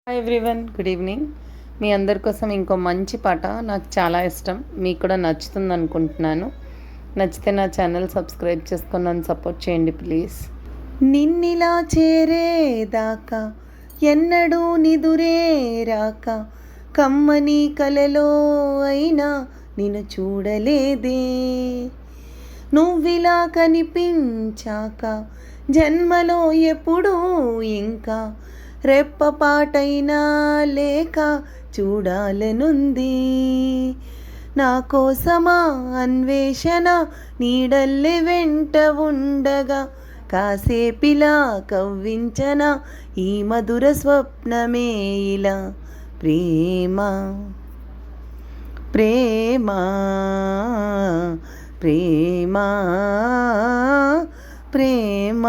Hi everyone, good evening. మీ అందరి కోసం ఇంకో మంచి పాట నాకు చాలా ఇష్టం, మీకు కూడా నచ్చుతుంది అనుకుంటున్నాను. నచ్చితే నా ఛానల్ సబ్స్క్రైబ్ చేసుకొని నన్ను సపోర్ట్ చేయండి ప్లీజ్. నిన్నిలా చేరేదాకా ఎన్నడూ నిదురే రాక, కమ్మని కలలో అయినా నిన్ను చూడలేదే. నువ్విలా కనిపించాక జన్మలో ఎప్పుడూ ఇంకా రెప్పపాటైనా లేక చూడాలనుంది. నా కోసమా అన్వేషణ నీడల్లే వెంట ఉండగా, కాసేపిలా కవ్వించన ఈ మధుర స్వప్నమే ఇలా. ప్రేమ ప్రేమ ప్రేమ ప్రేమ.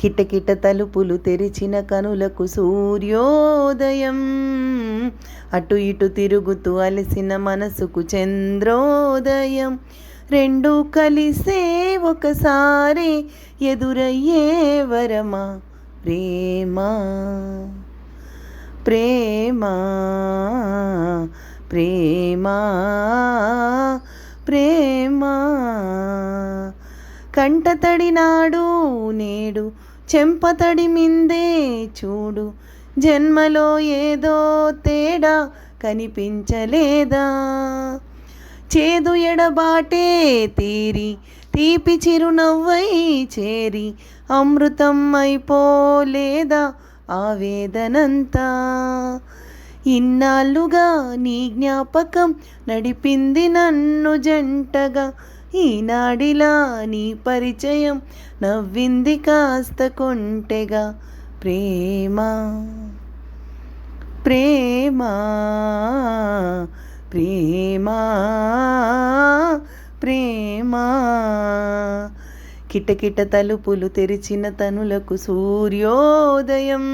కిటకిట తలుపులు తెరిచిన కనులకు సూర్యోదయం, అటు ఇటు తిరుగుతూ అలసిన మనసుకు చంద్రోదయం. రెండు కలిసే ఒకసారి ఎదురయ్యే వరమా. ప్రేమ ప్రేమ ప్రేమ ప్రేమ. కంటతడి నాడు నేడు చెంపతడి మిందే చూడు, జన్మలో ఏదో తేడా కనిపించలేదా. చేదు ఎడబాటే తీరి తీపి చిరునవ్వై చేరి, అమృతం అయిపోలేదా ఆవేదనంతా. ఇన్నాళ్ళుగా నీ జ్ఞాపకం నడిపింది నన్ను జంటగా, ఈనాడిలా నీ పరిచయం నవ్వింది కాస్త కొంటెగా. ప్రేమ ప్రేమ ప్రేమ ప్రేమ. కిటకిట తలుపులు తెరిచిన తనులకు సూర్యోదయం,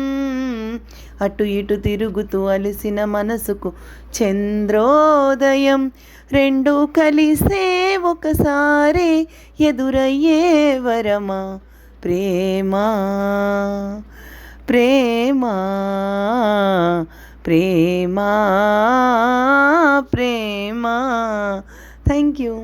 అటు ఇటు తిరుగుతూ అలసిన మనసుకు చంద్రోదయం. రెండు కలిసే ఒకసారి ఎదురయ్యే వరమా. ప్రేమ ప్రేమ ప్రేమ ప్రేమ. Thank you.